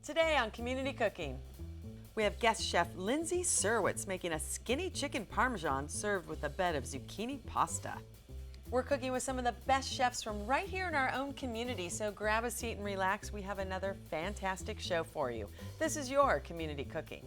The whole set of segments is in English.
Today on Community Cooking, we have guest chef Lindsay Surowitz making a skinny chicken parmesan served with a bed of zucchini pasta. We're cooking with some of the best chefs from right here in our own community, so grab a seat and relax. We have another fantastic show for you. This is your Community Cooking.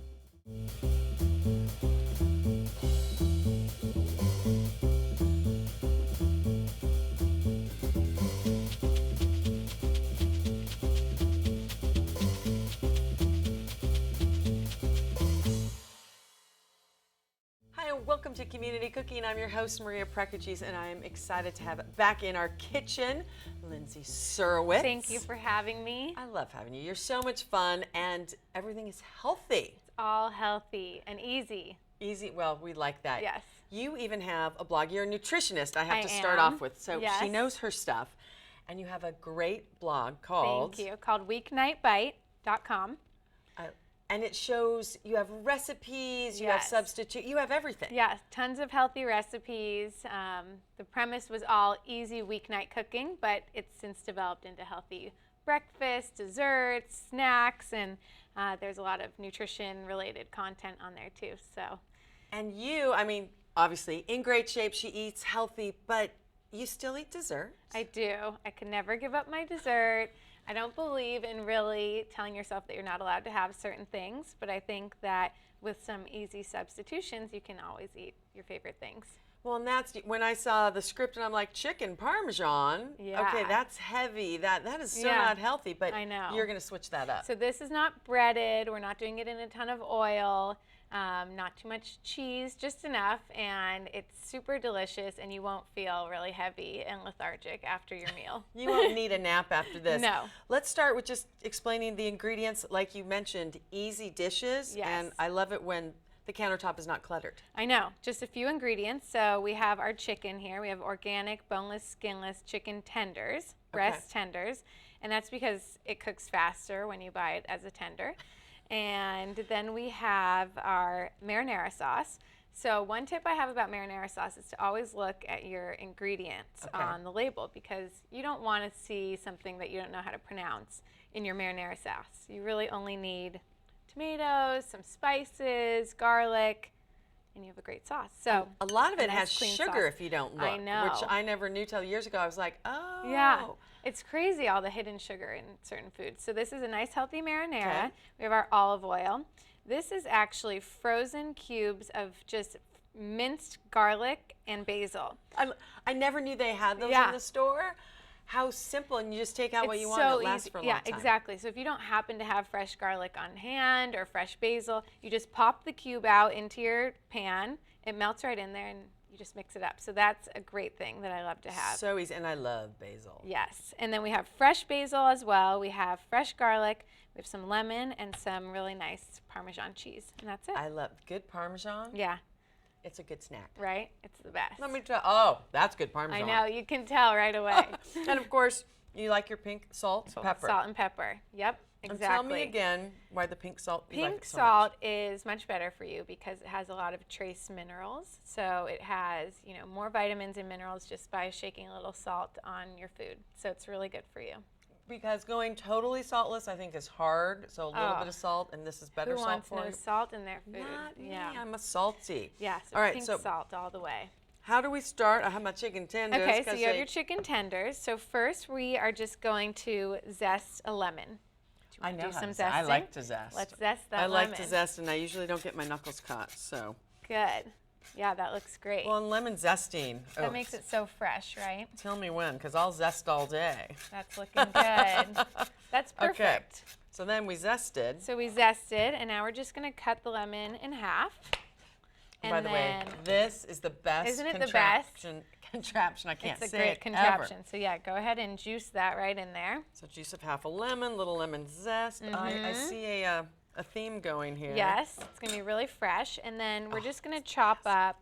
Welcome to Community Cooking. I'm your host, Maria Prekeges, and I am excited to have back in our kitchen, Lindsay Surowitz. Thank you for having me. I love having you. You're so much fun, and everything is healthy. It's all healthy and easy. Easy, well, we like that. Yes. You even have a blog. You're a nutritionist, I have to am. start off with, so Yes. she knows her stuff. And you have a great blog called... Thank you. Called weeknightbite.com. And it shows you have recipes, you have Yes. substitute, you have everything. Yes, tons of healthy recipes. The premise was all easy weeknight cooking, but it's since developed into healthy breakfast, desserts, snacks, and there's a lot of nutrition-related content on there too. So. And you, I mean, obviously in great shape, she eats healthy, but you still eat dessert. I do. I can never give up my dessert. I don't believe in really telling yourself that you're not allowed to have certain things, but I think that with some easy substitutions, you can always eat your favorite things. Well, and that's when I saw the script and I'm like, chicken parmesan. Yeah. Okay, that's heavy. That is so Yeah. not healthy, but I know. you're going to switch that up. So this is not breaded. We're not doing it in a ton of oil, not too much cheese, just enough, and it's super delicious, and you won't feel really heavy and lethargic after your meal. You won't need a nap after this. No. Let's start with just explaining the ingredients. Like you mentioned, easy dishes, Yes. and I love it when the countertop is not cluttered. I know, just a few ingredients. So we have our chicken here. We have organic, boneless, skinless chicken tenders, breast tenders, and that's because it cooks faster when you buy it as a tender. And then we have our marinara sauce. So one tip I have about marinara sauce is to always look at your ingredients on the label, because you don't want to see something that you don't know how to pronounce in your marinara sauce. You really only need tomatoes, some spices, garlic, and you have a great sauce. So a lot of it nice has clean sugar sauce. if you don't look, I know. which I never knew till years ago. I was like, oh. Yeah, it's crazy all the hidden sugar in certain foods. So this is a nice healthy marinara. Okay. We have our olive oil. This is actually frozen cubes of just minced garlic and basil. I never knew they had those Yeah. in the store. How simple, and you just take out what It's you want so and it lasts easy. for a Yeah, long time. exactly. So if you don't happen to have fresh garlic on hand or fresh basil, you just pop the cube out into your pan. It melts right in there, and you just mix it up. So that's a great thing that I love to have. So easy, and I love basil. Yes, and then we have fresh basil as well. We have fresh garlic. We have some lemon and some really nice Parmesan cheese, and that's it. I love good Parmesan. Yeah, It's a good snack. right? It's the best. Let me try. Oh, that's good Parmesan. I know, you can tell right away. And of course, you like your pink salt, pepper. Salt and pepper. Yep, And exactly. tell me again why the pink salt. You like Pink it so much. salt is much better for you because it has a lot of trace minerals. So it has, more vitamins and minerals just by shaking a little salt on your food. So it's really good for you. Because going totally saltless, I think, is hard. So a little Oh. bit of salt, and this is better Who salt wants for no you. salt in their food? Not me. Yeah. I'm a salty. Yeah, so All right, pink so salt all the way. how do we start? I have my chicken tenders. Okay, so 'cause you have they- your chicken tenders. So first we are just going to zest a lemon. Do you I want know to do how some to zest. I zesting? like to zest. Let's zest that I lemon. like to zest, and I usually don't get my knuckles caught. So, Good. Yeah, that looks great. well, and lemon zesting. That makes it so fresh, right? Tell me when, because I'll zest all day. That's looking good. That's perfect. Okay. So then we zested. So we zested, and now we're just going to cut the lemon in half. And by the way, this is the best Isn't it the best? contraption. I can't It's a say great it contraption. ever. So yeah, go ahead and juice that right in there. So juice of half a lemon, little lemon zest. I see a theme going here. Yes, it's going to be really fresh. And then we're just going to chop up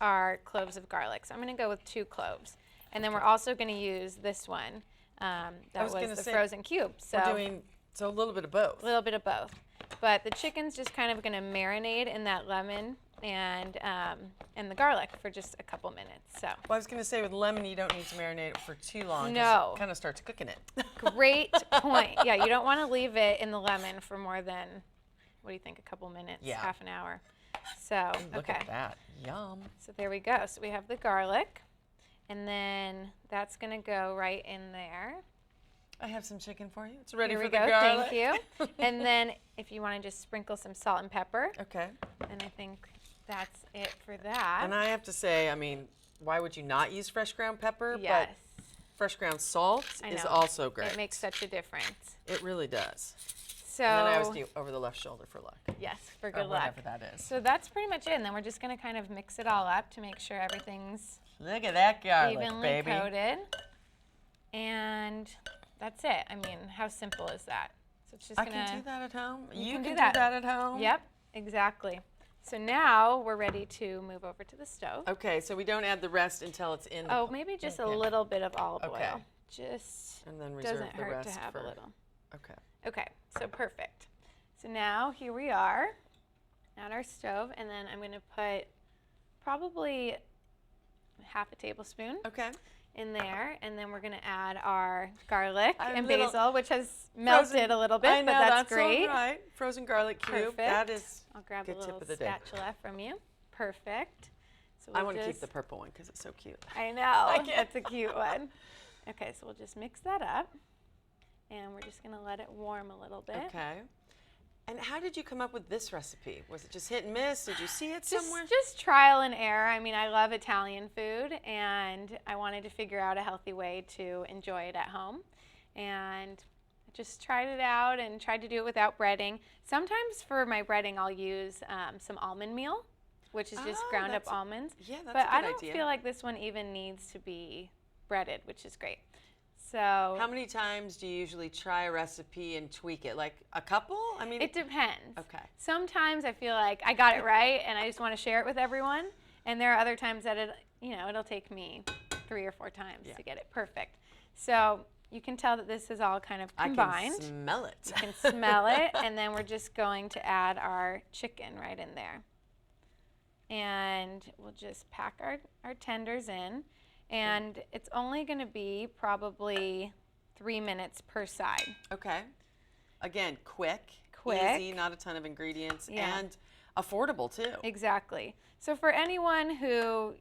our cloves of garlic. So I'm going to go with 2 cloves. And then we're also going to use this one. That was gonna the say, frozen cube. So We're doing a little bit of both. a little bit of both. But the chicken's just kind of going to marinate in that lemon and the garlic for just a couple minutes. So. Well, I was going to say with lemon, you don't need to marinate it for too long. No. It kind of starts cooking it. Great point. Yeah, you don't want to leave it in the lemon for more than, what do you think, a couple minutes, Yeah. half an hour. So, Look okay. at that. Yum. So there we go. So we have the garlic, and then that's going to go right in there. I have some chicken for you. It's ready Here for we the go. garlic. Thank you. And then if you want to just sprinkle some salt and pepper, Okay. and I think that's it for that. And I have to say, I mean, why would you not use fresh ground pepper? Yes. But fresh ground salt I is know. also great. It makes such a difference. It really does. So And then I always do over the left shoulder for luck. yes, for Or good luck. whatever that is. So that's pretty much it. And then we're just going to kind of mix it all up to make sure everything's Look at that garlic, evenly baby. coated. And that's it. I mean, how simple is that? So it's just I gonna. can do that at home. You can can do do that. that at home. Yep, exactly. So now we're ready to move over to the stove. Okay, so we don't add the rest until it's in. Oh, maybe just a Okay. little bit of olive Okay. oil. Just And then reserve doesn't the hurt to rest have for. a little. Okay. Okay, so perfect. So now here we are at our stove, and then I'm going to put probably half a tablespoon Okay. in there, and then we're going to add our garlic I'm and little- basil, which has melted a little bit, I know, but that's great. all right. Frozen garlic cube. Perfect. That is. I'll grab good a tip little of the day. spatula from you. Perfect. So I we'll want to keep just- the purple one because it's so cute. I know. can't. That's a cute one. Okay, so we'll just mix that up, and we're just going to let it warm a little bit. Okay. And how did you come up with this recipe? Was it just hit and miss? Did you see it somewhere? Just trial and error. I mean, I love Italian food, and I wanted to figure out a healthy way to enjoy it at home. And I just tried it out and tried to do it without breading. Sometimes for my breading, I'll use some almond meal, which is just Oh, ground up that's a- almonds. Yeah, that's But a good I don't idea. feel like this one even needs to be breaded, which is great. So How many times do you usually try a recipe and tweak it? Like a couple? I mean, it depends. Okay. Sometimes I feel like I got it right and I just want to share it with everyone. And there are other times that it'll take me 3 or 4 times Yeah. to get it perfect. So you can tell that this is all kind of I combined. can smell it. You can smell it, and then we're just going to add our chicken right in there. And we'll just pack our tenders in. And it's only going to be probably 3 minutes per side. Okay. Again, quick, Quick. easy, not a ton of ingredients, Yeah. and affordable too. Exactly. So for anyone who,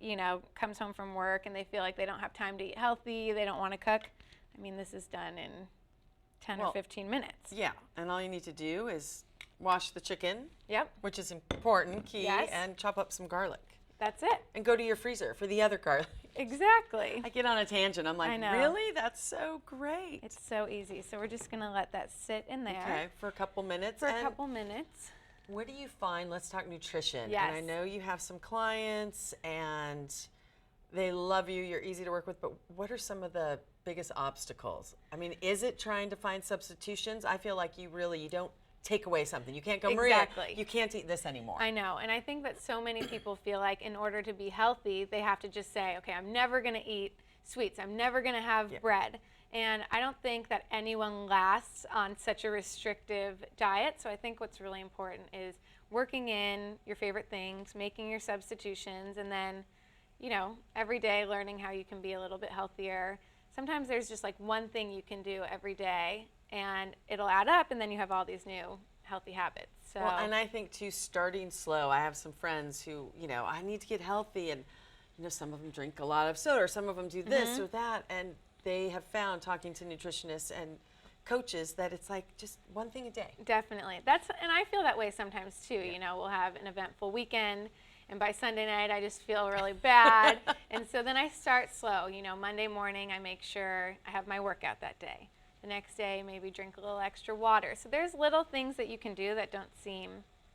comes home from work and they feel like they don't have time to eat healthy, they don't want to cook, I mean, this is done in 10 or Well, 15 minutes. Yeah, and all you need to do is wash the chicken, Yep, which is important, key, Yes. and chop up some garlic. that's it. And go to your freezer for the other garlic. Exactly. I get on a tangent. I'm I like, know. really? That's so great. It's so easy. So we're just going to let that sit in there Okay, for a couple minutes. for a And couple minutes. what do you find? Let's talk nutrition. Yes. And I know you have some clients and they love you. You're easy to work with. But what are some of the biggest obstacles? I mean, is it trying to find substitutions? I feel like you don't take away something. You can't go, Exactly. Maria, you can't eat this anymore. I know, and I think that so many people feel like in order to be healthy, they have to just say, okay, I'm never going to eat sweets. I'm never going to have bread. And I don't think that anyone lasts on such a restrictive diet. So I think what's really important is working in your favorite things, making your substitutions, and then, every day learning how you can be a little bit healthier. Sometimes there's just like one thing you can do every day and it'll add up, and then you have all these new healthy habits. So Well, and I think too, starting slow. I have some friends who, I need to get healthy, and some of them drink a lot of soda, or some of them do this or that, and they have found, talking to nutritionists and coaches, that it's like just one thing a day. Definitely. And I feel that way sometimes too. We'll have an eventful weekend, and by Sunday night I just feel really bad. And so then I start slow. Monday morning I make sure I have my workout that day. The next day maybe drink a little extra water. So there's little things that you can do that don't seem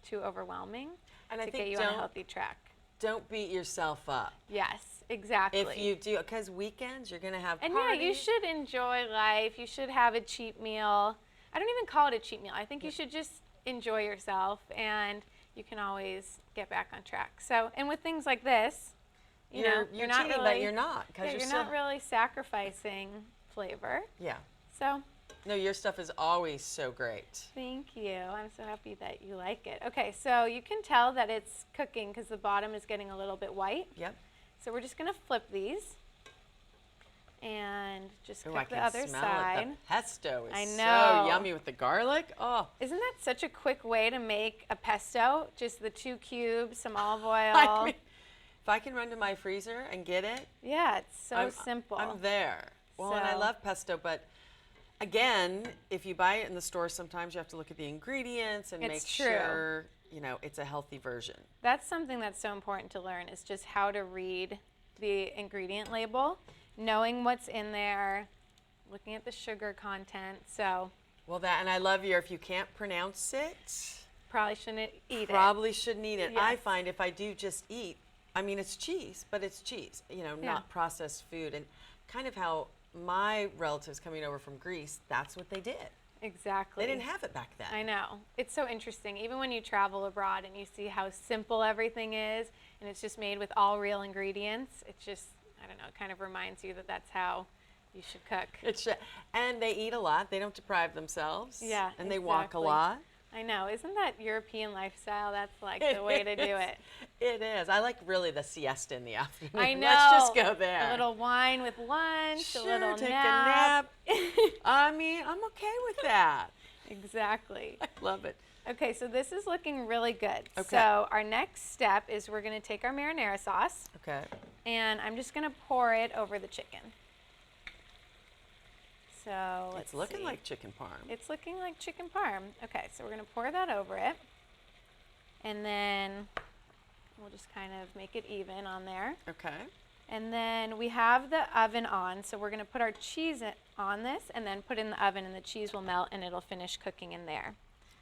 too overwhelming And I to think get you on a healthy track. Don't beat yourself up. Yes, exactly. If you do, because weekends you're going to have And parties. yeah, you should enjoy life. You should have a cheat meal. I don't even call it a cheat meal. I think you should just enjoy yourself, and you can always get back on track. So, and with things like this, You're you're not cheating, really, but you're not, because yeah, you're you're still, not really sacrificing flavor. Yeah. So No, your stuff is always so great. Thank you. I'm so happy that you like it. Okay, so you can tell that it's cooking because the bottom is getting a little bit white. Yep. So we're just going to flip these and just Ooh, cook the other side. The pesto is I so know. yummy with the garlic. Oh. Isn't that such a quick way to make a pesto? Just the 2 cubes, some olive oil. I mean, if I can run to my freezer and get it. Yeah, it's so simple. I'm there. Well, and I love pesto, but again, if you buy it in the store, sometimes you have to look at the ingredients and make sure, you know, it's a healthy version. That's something that's so important to learn, is just how to read the ingredient label, knowing what's in there, looking at the sugar content. So, well, that, and I love if you can't pronounce it, probably shouldn't eat it. Probably shouldn't eat it. Yes. I find if I do just eat, I mean, it's cheese, but it's cheese, you know, not processed food. And kind of how my relatives coming over from Greece, that's what they did. Exactly. They didn't have it back then. I know. It's so interesting. Even when you travel abroad and you see how simple everything is, and it's just made with all real ingredients, it's just, I don't know, it kind of reminds you that that's how you should cook. And they eat a lot. They don't deprive themselves. Yeah, and they walk a lot. I know. Isn't that European lifestyle? That's like the way to do it. It is. I like really the siesta in the afternoon. I know. Let's just go there. A little wine with lunch, sure, a little take nap. a nap. I mean, I'm okay with that. Exactly. I love it. Okay, so this is looking really good. Okay. So our next step is we're going to take our marinara sauce. Okay. And I'm just going to pour it over the chicken. So it's looking like chicken parm. It's looking like chicken parm. Okay, so we're going to pour that over it. And then we'll just kind of make it even on there. Okay. And then we have the oven on, so we're going to put our cheese on this and then put it in the oven, and the cheese will melt and it'll finish cooking in there.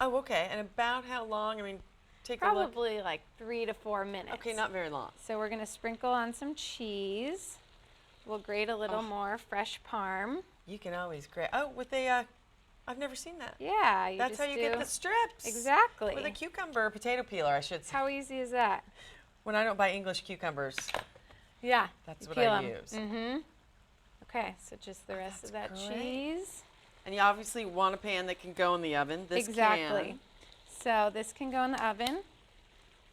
Oh, okay. And about how long? I mean, take a look. Probably like 3 to 4 minutes. Okay, not very long. So we're going to sprinkle on some cheese. We'll grate a little more fresh parm. You can always grate. Oh, with a, I've never seen that. Yeah. That's how you get the strips. Exactly. With a cucumber potato peeler, I should say. How easy is that? When I don't buy English cucumbers. Yeah. That's what I use. Mm-hmm. Okay, so just the rest of that cheese. And you obviously want a pan that can go in the oven. This exactly. Can. So this can go in the oven.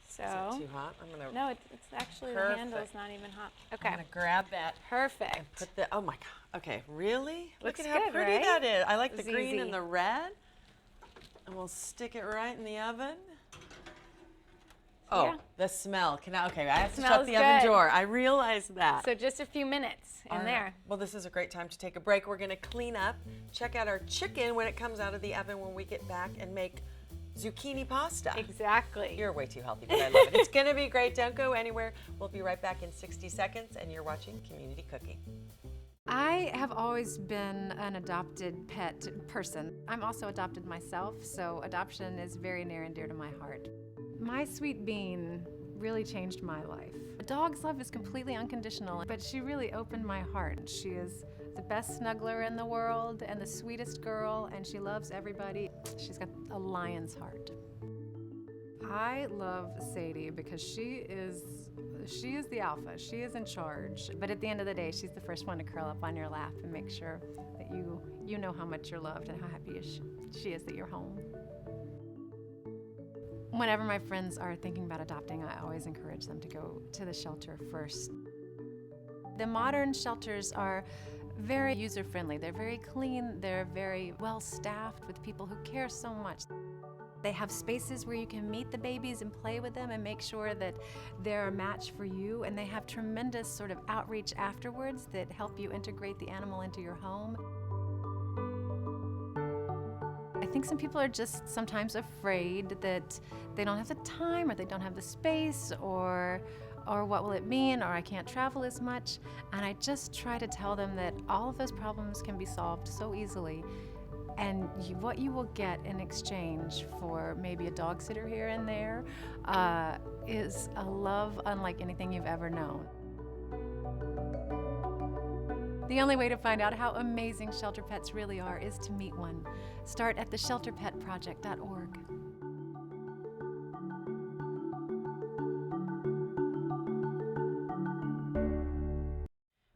So. Is that too hot? I'm gonna. No, it's actually the handle's not even hot. Okay. I'm gonna grab that. Perfect. And put the. Oh my God. Okay, really? Looks Look at how good, pretty right? that is. I like the green Easy. and the red. And we'll stick it right in the oven. Oh, the smell. Okay, I have to shut the oven door. I realize that. So just a few minutes in there. Well, this is a great time to take a break. We're going to clean up, check out our chicken when it comes out of the oven when we get back, and make zucchini pasta. Exactly. You're way too healthy, but I love it. It's going to be great. Don't go anywhere. We'll be right back in 60 seconds, and you're watching Community Cooking. I have always been an adopted pet person. I'm also adopted myself, so adoption is very near and dear to my heart. My sweet bean really changed my life. A dog's love is completely unconditional, but she really opened my heart. She is the best snuggler in the world and the sweetest girl, and she loves everybody. She's got a lion's heart. I love Sadie because she is the alpha. She is in charge. But at the end of the day, she's the first one to curl up on your lap and make sure that you know how much you're loved and how happy she is that you're home. Whenever my friends are thinking about adopting, I always encourage them to go to the shelter first. The modern shelters are very user-friendly. They're very clean. They're very well-staffed with people who care so much. They have spaces where you can meet the babies and play with them and make sure that they're a match for you. And they have tremendous sort of outreach afterwards that help you integrate the animal into your home. I think some people are just sometimes afraid that they don't have the time or they don't have the space or what will it mean, or I can't travel as much. And I just try to tell them that all of those problems can be solved so easily. And what you will get in exchange for maybe a dog sitter here and there is a love unlike anything you've ever known. The only way to find out how amazing shelter pets really are is to meet one. Start at theshelterpetproject.org.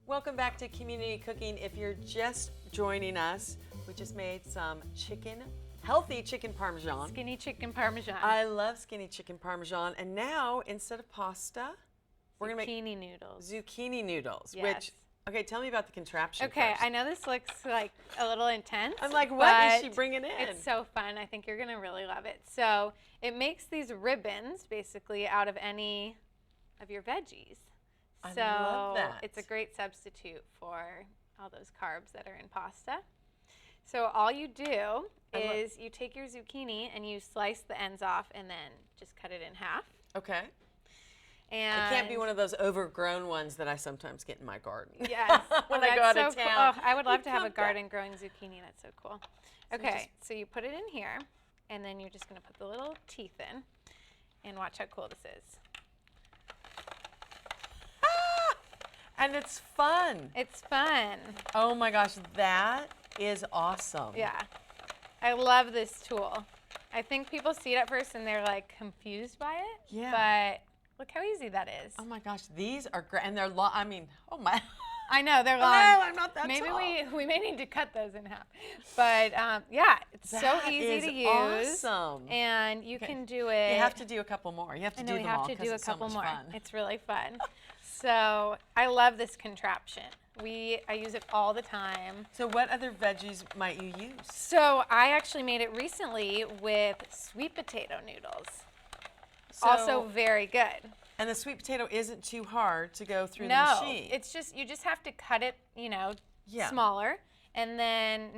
Welcome back to Community Cooking. If you're just joining us, we just made some healthy chicken Parmesan. Skinny chicken Parmesan. I love skinny chicken Parmesan. And now, instead of pasta, we're going to make Zucchini noodles. Zucchini noodles, Yes. which, okay, tell me about the contraption Okay, first. I know this looks like a little intense. I'm like, what is but she bringing in? It's so fun. I think you're going to really love it. So it makes these ribbons, basically, out of any of your veggies. I So love that. it's a great substitute for all those carbs that are in pasta. So all you do is you take your zucchini and you slice the ends off and then just cut it in half. Okay. And It can't be one of those overgrown ones that I sometimes get in my garden. Yes. when Oh, I go that's out of so town. cool. Oh, I would love to have a Come back. garden growing zucchini. That's so cool. So Okay, so you put it in here, and then you're just going to put the little teeth in, and watch how cool this is. And it's fun. It's fun. Oh my gosh, that is awesome. Yeah. I love this tool. I think people see it at first and they're like confused by it. Yeah. But look how easy that is. Oh my gosh, these are great. And they're long. I mean, oh my. I know, they're long. No, I'm not that Maybe tall. we may need to cut those in half. But yeah, it's so That easy is to use. awesome. And you can do it. You have to do a couple more. You have to I do know we them have all to 'cause do a it's so couple much more. fun. It's really fun. So I love this contraption. I use it all the time. So what other veggies might you use? So I actually made it recently with sweet potato noodles. Also very good. And the sweet potato isn't too hard to go through the No, machine. it's just you just have to cut it, Yeah. smaller, and then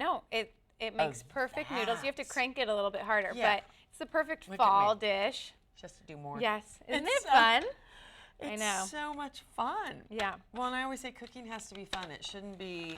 it makes perfect noodles. You have to that. crank it a little bit harder, Yeah. but it's the perfect Look at fall me. dish. Just to do more. Yes, isn't It's it so- fun? It's I know. so much fun. Yeah. Well, and I always say cooking has to be fun. It shouldn't be,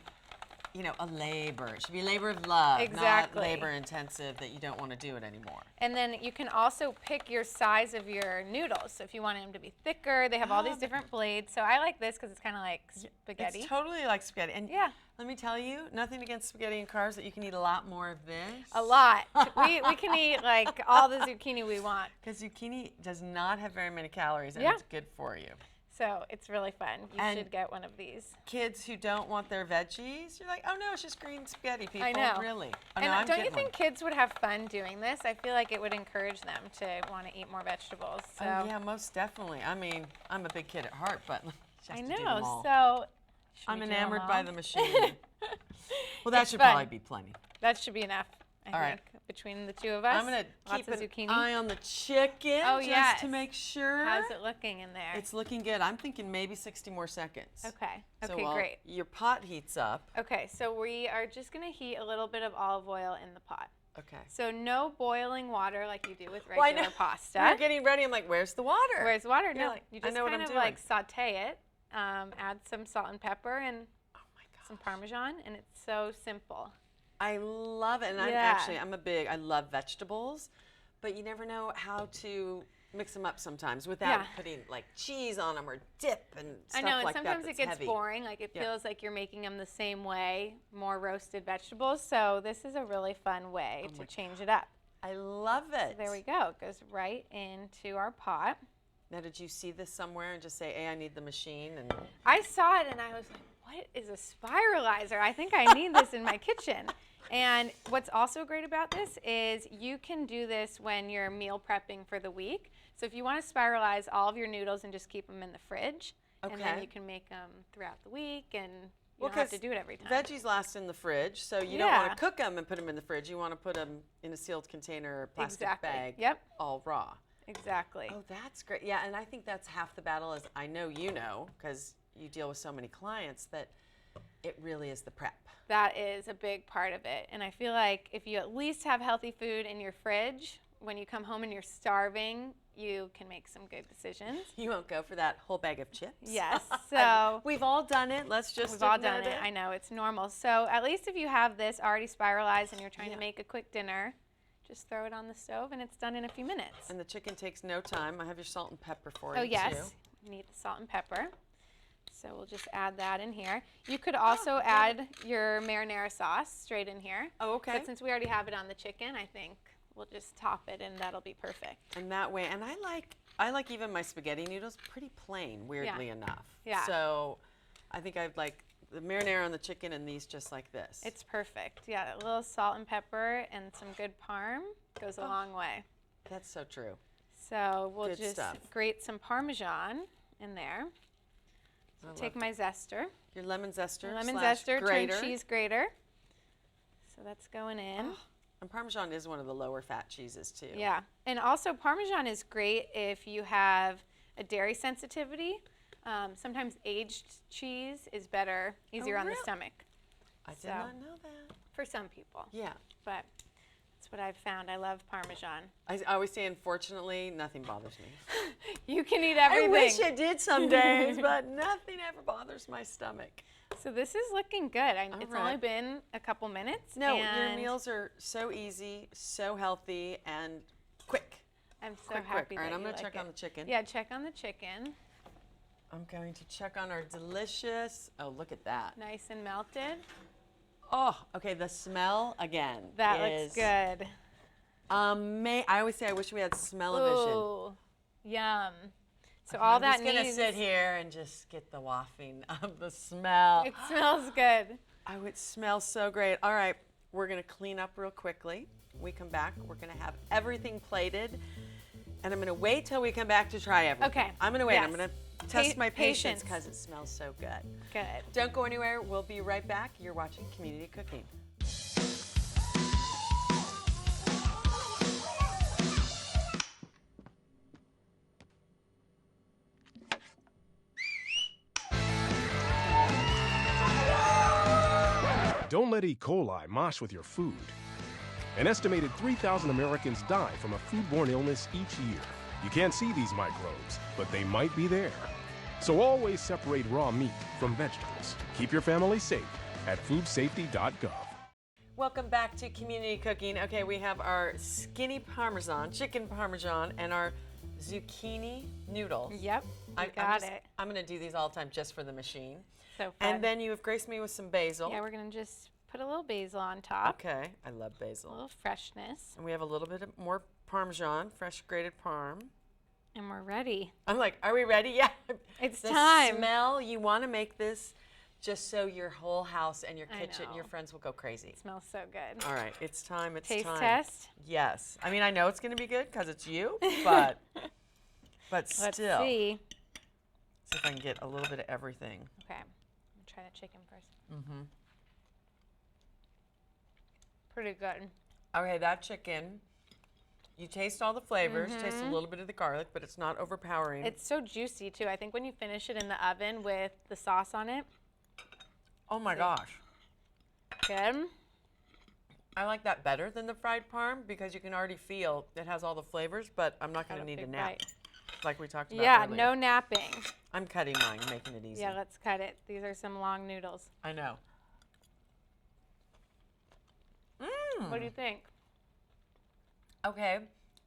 a labor. It should be a labor of love, Exactly. not labor intensive that you don't want to do it anymore. And then you can also pick your size of your noodles. So if you want them to be thicker, they have all these different blades. So I like this because it's kind of like spaghetti. It's totally like spaghetti. And Yeah. let me tell you, nothing against spaghetti and carbs, that you can eat a lot more of this. A lot. we can eat like all the zucchini we want. Because zucchini does not have very many calories, and Yeah. it's good for you. So it's really fun. You And should get one of these. Kids who don't want their veggies, you're like, oh no, it's just green spaghetti, people. I know. Really? Oh, And no, I'm don't you getting think one. kids would have fun doing this? I feel like it would encourage them to want to eat more vegetables. So Oh, yeah, most definitely. I mean, I'm a big kid at heart, but just I to do them know. all. So should I'm we do them enamored by all? the machine. Well, that It's should fun. probably be plenty. That should be enough. I All right. think between the two of us. I'm going to Lots keep of an zucchini. eye on the chicken Oh, just yes. to make sure. How's it looking in there? It's looking good. I'm thinking maybe 60 more seconds. Okay. So Okay, while great. your pot heats up. Okay, so we are just going to heat a little bit of olive oil in the pot. Okay. So no boiling water like you do with Well, I regular know. pasta. We're getting ready. I'm like, where's the water? Where's water? You're No, like, you I just know what kind I'm of doing. like saute it, add some salt and pepper and Oh my God. some Parmesan, and it's so simple. I love it. And Yeah. I love vegetables, but you never know how to mix them up sometimes without Yeah. putting like cheese on them or dip and stuff I know, and like sometimes that. it gets heavy. boring. Like it Yeah. feels like you're making them the same way, more roasted vegetables. So this is a really fun way Oh to my change it up. I love it. There we go. It goes right into our pot. Now, did you see this somewhere and just say, hey, I need the machine? And I saw it and I was like, what is a spiralizer? I think I need this in my kitchen. And what's also great about this is you can do this when you're meal prepping for the week. So if you want to spiralize all of your noodles and just keep them in the fridge, and then Okay. you can make them throughout the week and you Well, don't have 'cause to do it every time. veggies last in the fridge, so you don't Yeah. want to cook them and put them in the fridge. You want to put them in a sealed container or plastic Exactly. bag, Yep. all raw. Exactly. Oh, that's great. Yeah, and I think that's half the battle, as I know you know, because you deal with so many clients, that it really is the prep. That is a big part of it. And I feel like if you at least have healthy food in your fridge, when you come home and you're starving, you can make some good decisions. You won't go for that whole bag of chips. Yes. So We've all done it. Let's just we've all admit done it. I know it's normal. So at least if you have this already spiralized and you're trying Yeah. to make a quick dinner, just throw it on the stove and it's done in a few minutes. And the chicken takes no time. I have your salt and pepper for Oh you, yes, too. you need the salt and pepper. So we'll just add that in here. You could also add your marinara sauce straight in here. Oh, okay. But since we already have it on the chicken, I think we'll just top it and that'll be perfect. And that way, and I like even my spaghetti noodles pretty plain, weirdly enough. Yeah. So I think I'd like the marinara on the chicken and these just like this. It's perfect. Yeah, a little salt and pepper and some good parm goes a long way. That's so true. So we'll Good just stuff. grate some Parmesan in there. So take my zester. Your lemon zester. Lemon slash zester, grater. turned cheese grater. So that's going in. And Parmesan is one of the lower fat cheeses too. Yeah, and also Parmesan is great if you have a dairy sensitivity. Sometimes aged cheese is better, easier on the really? stomach. I did not know that. For some people. Yeah. But that's what I've found. I love Parmesan. I always say, unfortunately, nothing bothers me. You can eat everything. I wish it did some days, but nothing ever bothers my stomach. So this is looking good. It's only been a couple minutes. No, your and meals are so easy, so healthy, and quick. I'm so quick. happy All right, that I'm you going to like check on it. the chicken. Yeah, check on the chicken. I'm going to check on our delicious, oh, look at that. Nice and melted. Oh, okay, the smell again. That is looks good. I always say I wish we had smell-o-vision. Ooh, yum. So Okay, all I'm that just gonna needs. sit here and just get the wafting of the smell. It smells good. Oh, it smells so great. All right, we're gonna clean up real quickly. We come back, we're gonna have everything plated, and I'm gonna wait till we come back to try everything. Okay, I'm gonna wait. yes. I'm gonna test my patience patience. because it smells so good. Good. Don't go anywhere. We'll be right back. You're watching Community Cooking. Don't let E. coli mosh with your food. An estimated 3,000 Americans die from a foodborne illness each year. You can't see these microbes, but they might be there. So always separate raw meat from vegetables. Keep your family safe at foodsafety.gov. Welcome back to Community Cooking. Okay, we have our skinny Parmesan, chicken Parmesan, and our zucchini noodles. Yep. You got it. I'm gonna do these all the time just for the machine. So fun. And then you have graced me with some basil. Yeah, we're gonna just put a little basil on top. Okay, I love A basil. little freshness, And we have a little bit of more Parmesan, fresh grated Parm. and we're ready. I'm like, are we ready? Yeah. It's the time. smell, you want to make this just so your whole house and your I kitchen, know. your friends will go crazy. It smells so good. All right, it's time. It's Taste time. test. Yes. I mean, I know it's going to be good because it's you, but Let's still. see. See if I can get a little bit of everything. Okay, I'm gonna try the chicken first. Mm-hmm. Pretty good. Okay, that chicken, you taste all the flavors, taste a little bit of the garlic, but it's not overpowering. It's so juicy too. I think when you finish it in the oven with the sauce on it, oh my gosh. good. I like that better than the fried parm because you can already feel it has all the flavors, but I'm not going to Got a need a big nap, bite. like we talked about Yeah, earlier. no napping. I'm cutting mine, making it easy. Yeah, let's cut it. These are some long noodles. I know. What do you think? Okay,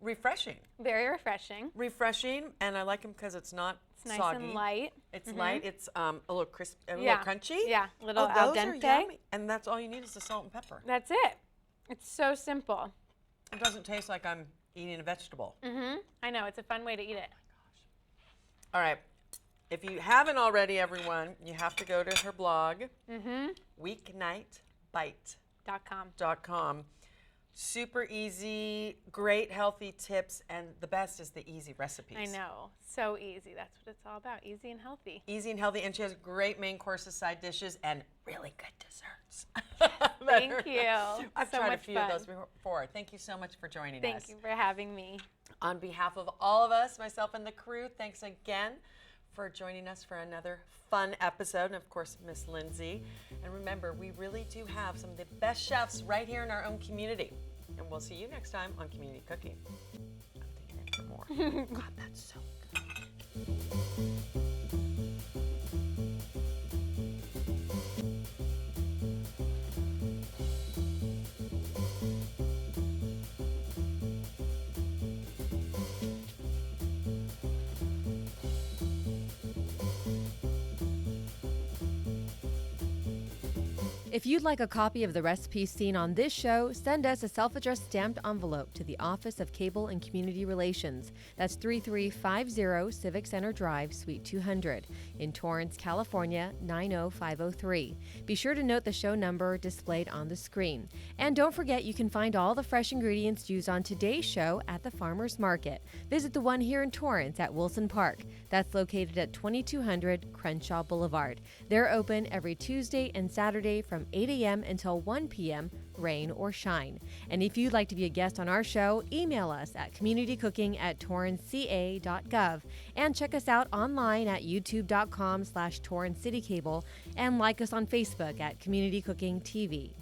refreshing. Very refreshing. Refreshing, and I like them because it's not It's nice soggy. and light. It's light. It's a little crisp, a Yeah. little crunchy. Yeah, a little oh, al those are dente. yummy. And that's all you need is the salt and pepper. That's it. It's so simple. It doesn't taste like I'm eating a vegetable. I know, it's a fun way to eat it. All right. If you haven't already, everyone, you have to go to her blog, weeknightbite.com. .com. Super easy, great healthy tips, and the best is the easy recipes. I know, so easy. That's what it's all about, easy and healthy. Easy and healthy, and she has great main courses, side dishes, and really good desserts. Thank you. I've So tried a much few fun. of those before. Thank you so much for joining us. Thank you for having me. On behalf of all of us, myself and the crew, thanks again for joining us for another fun episode, and of course, Miss Lindsay. And remember, we really do have some of the best chefs right here in our own community. And we'll see you next time on Community Cooking. I'm digging in for more. God, that's so good. If you'd like a copy of the recipes seen on this show, send us a self-addressed stamped envelope to the Office of Cable and Community Relations. That's 3350 Civic Center Drive, Suite 200, in Torrance, California, 90503. Be sure to note the show number displayed on the screen. And don't forget, you can find all the fresh ingredients used on today's show at the Farmers Market. Visit the one here in Torrance at Wilson Park. That's located at 2200 Crenshaw Boulevard. They're open every Tuesday and Saturday from 8 a.m. until 1 p.m., rain or shine. And if you'd like to be a guest on our show, email us at communitycooking@torranceca.gov and check us out online at youtube.com/TorranceCityCable and like us on Facebook at Community Cooking TV.